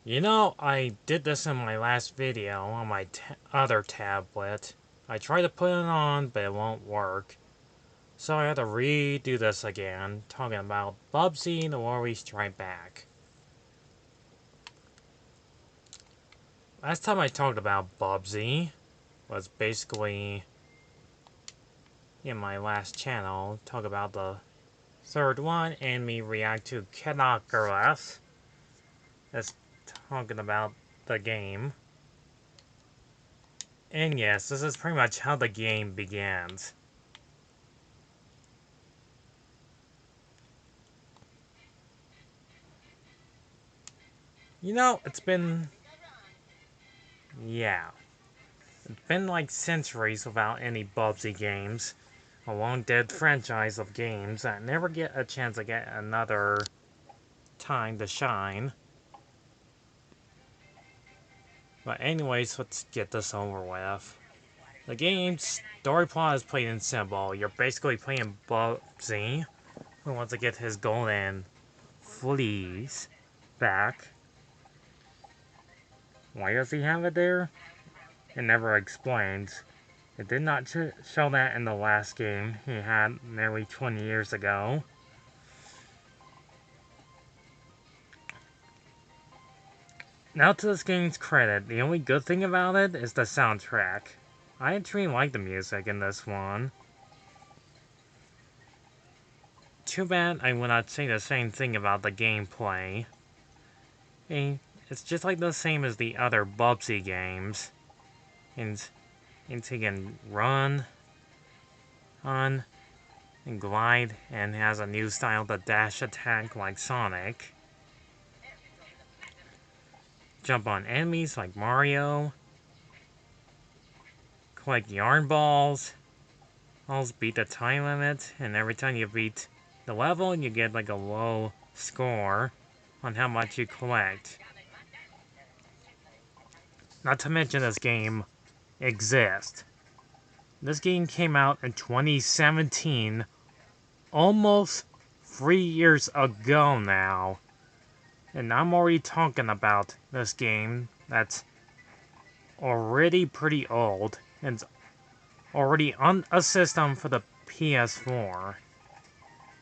You know, I did this in my last video on my other tablet. I tried to put it on, but it won't work. So I had to redo this again, talking about Bubsy the Warriors Strike Back. Last time I talked about Bubsy was basically in my last channel, talk about the third one, and me react to Kanakuras. That's talking about the game. And yes, this is pretty much how the game begins. You know, it's been... yeah. It's been like centuries without any Bubsy games. A long dead franchise of games that never get a chance to get another time to shine. But anyways, let's get this over with. The game's story plot is plain and simple. You're basically playing Bubsy, who wants to get his golden fleas back. Why does he have it there? It never explains. It did not show that in the last game he had nearly 20 years ago. Now to this game's credit, the only good thing about it is the soundtrack. I actually like the music in this one. Too bad I would not say the same thing about the gameplay. It's just like the same as the other Bubsy games. And he can run, and glide, and has a new style to dash attack like Sonic. Jump on enemies like Mario. Collect yarn balls. Also beat the time limit, and every time you beat the level, you get like a low score on how much you collect. Not to mention this game exists. This game came out in 2017, almost 3 years ago now. And I'm already talking about this game that's already pretty old and already on a system for the PS4.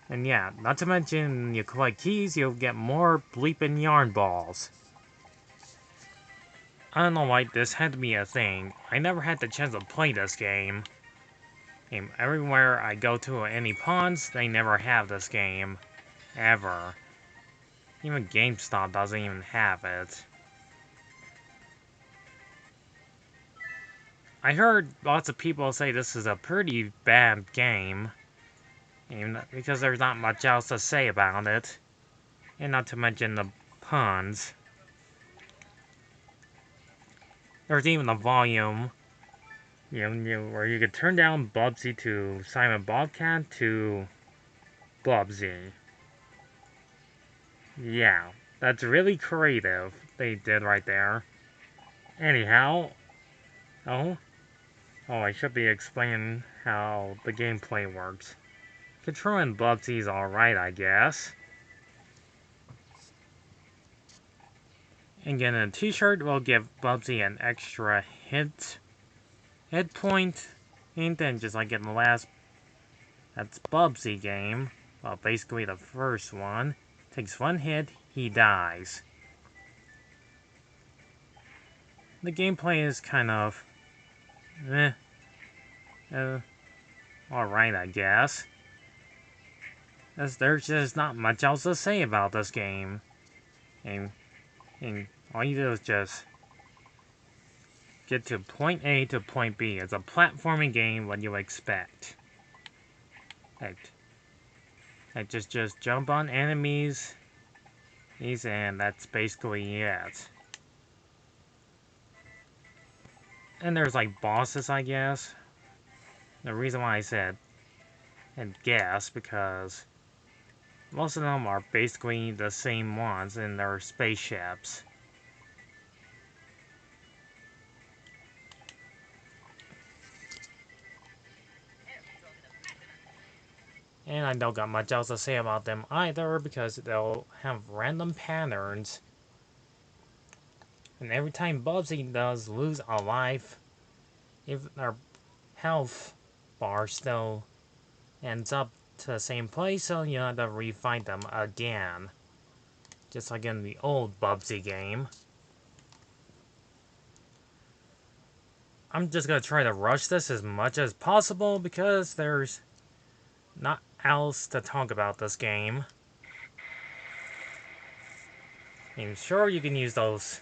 And yeah, not to mention you collect keys, you'll get more bleeping yarn balls. I don't know why this had to be a thing. I never had the chance to play this game. And everywhere I go to any pawns, they never have this game. Ever. Even GameStop doesn't even have it. I heard lots of people say this is a pretty bad game. Because there's not much else to say about it. And not to mention the puns. There's even a volume, where you could turn down Bubsy to Simon Bobcat to Bubsy. Yeah, that's really creative, they did right there. Anyhow, oh, I should be explaining how the gameplay works. Controlling Bubsy's alright, I guess. And getting a t-shirt will give Bubsy an extra hit point, and then just like in the last That's Bubsy game. Well, basically the first one. Takes one hit, he dies. The gameplay is kind of... alright, I guess. As there's just not much else to say about this game. And all you do is just get to point A to point B. It's a platforming game, what you expect. I just jump on enemies, and that's basically it. And there's like bosses, I guess. The reason why I said and guess because most of them are basically the same ones in their spaceships. And I don't got much else to say about them either because they'll have random patterns And every time Buby does lose a life, if their health bar still ends up to the same place, so you have to refight them again. Just like in the old Buby game. I'm just gonna try to rush this as much as possible because there's not else to talk about this game. I'm sure you can use those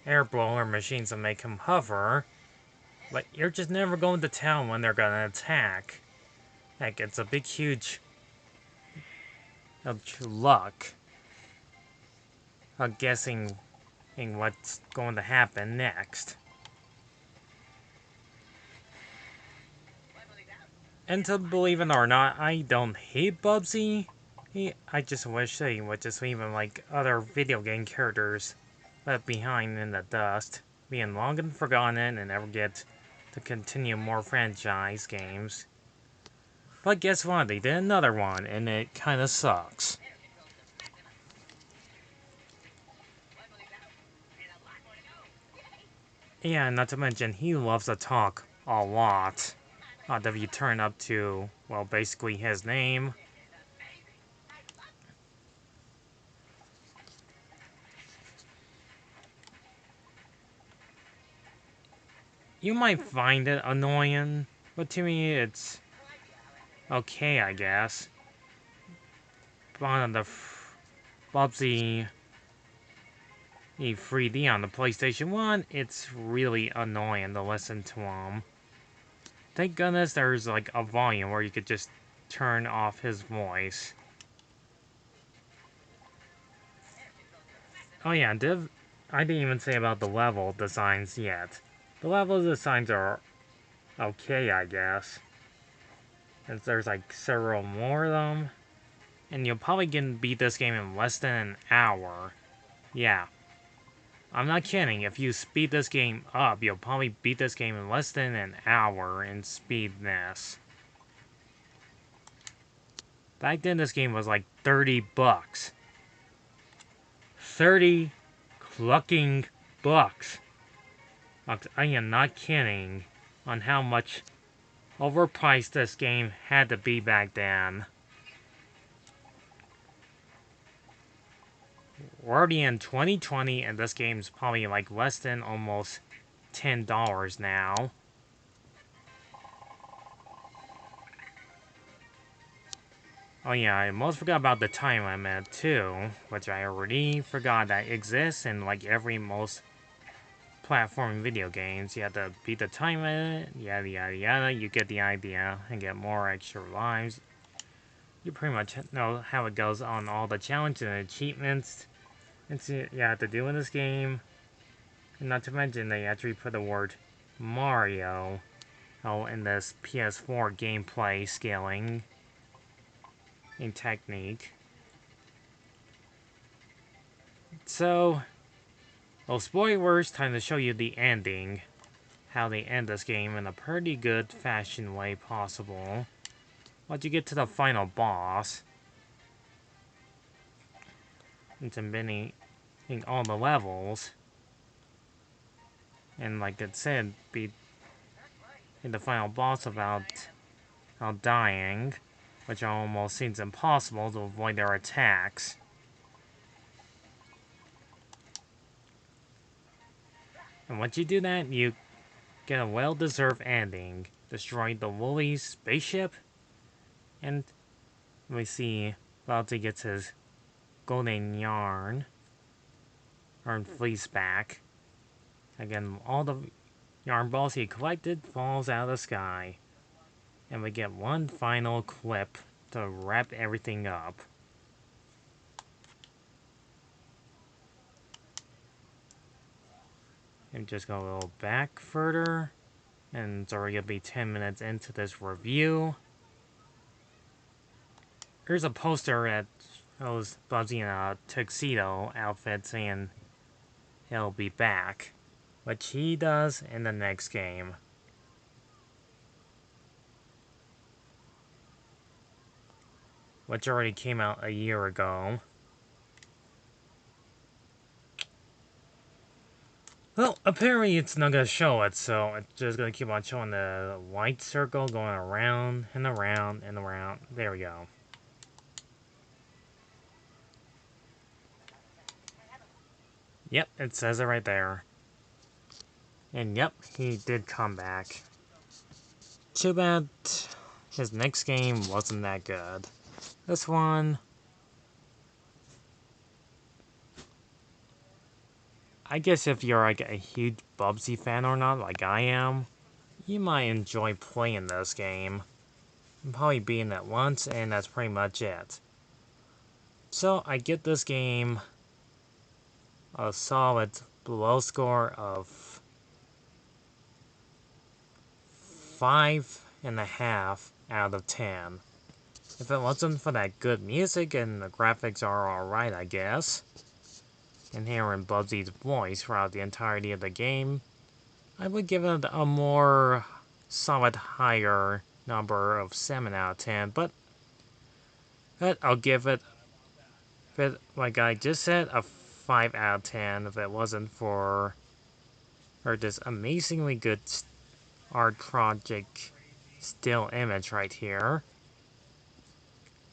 air blower machines to make him hover, but you're just never going to tell when they're gonna attack. Heck, it's a big, huge luck of guessing what's going to happen next. And to believe it or not, I don't hate Buby. I just wish they would just leave him like other video game characters left behind in the dust, being long and forgotten and never get to continue more franchise games. But guess what? They did another one, and it kinda sucks. Yeah, not to mention, he loves to talk a lot. If you turn up to, well, basically his name. You might find it annoying, but to me it's okay, I guess. But on the Buby E3D on the PlayStation 1, it's really annoying to listen to him. Thank goodness there's like a volume where you could just turn off his voice. Oh yeah, I didn't even say about the level designs yet. The level designs are okay, I guess. Since there's like several more of them. And you'll probably get beat this game in less than an hour. Yeah. I'm not kidding. If you speed this game up, you'll probably beat this game in less than an hour in speedness. Back then, this game was like 30 bucks. 30 clucking bucks. I am not kidding on how much overpriced this game had to be back then. We're already in 2020 and this game's probably like less than almost $10 now. Oh yeah, I almost forgot about the time limit too, which I already forgot that exists in like every most platform video games. You have to beat the time limit, yada yada yada, you get the idea, and get more extra lives. You pretty much know how it goes on all the challenges and achievements you have to do in this game. And not to mention, they actually put the word Mario in this PS4 gameplay scaling and technique. So, well, spoilers, time to show you the ending. How they end this game in a pretty good fashion way possible. Once you get to the final boss, it's in all the levels. And like it said, beat the final boss without dying, which almost seems impossible to avoid their attacks. And once you do that, you get a well-deserved ending. Destroy the willies spaceship, and we see Buby gets his golden yarn, or fleece back. Again, all the yarn balls he collected falls out of the sky. And we get one final clip to wrap everything up. And just go a little back further. And it's already going to be 10 minutes into this review. Here's a poster that shows Buby in a tuxedo outfit saying he'll be back. Which he does in the next game. Which already came out a year ago. Well, apparently it's not gonna show it, so it's just gonna keep on showing the white circle going around and around and around. There we go. Yep, it says it right there. And yep, he did come back. Too bad his next game wasn't that good. This one, I guess if you're like a huge Bubsy fan or not, like I am, you might enjoy playing this game. Probably beating it once, and that's pretty much it. So I give this game a solid below score of 5.5 out of 10. If it wasn't for that good music and the graphics are alright, I guess, and hearing Bubsy's voice throughout the entirety of the game, I would give it a more solid higher number of 7 out of 10, but I'll give it, like I just said, a 5 out of 10 if it wasn't for this amazingly good art project still image right here.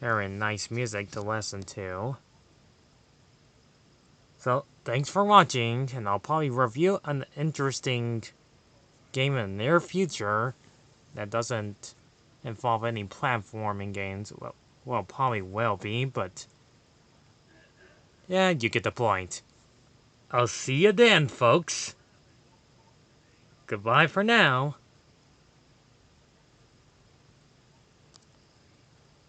Very nice music to listen to. So, thanks for watching, and I'll probably review an interesting game in the near future that doesn't involve any platforming games. Well, probably will be, but yeah, you get the point. I'll see you then, folks. Goodbye for now.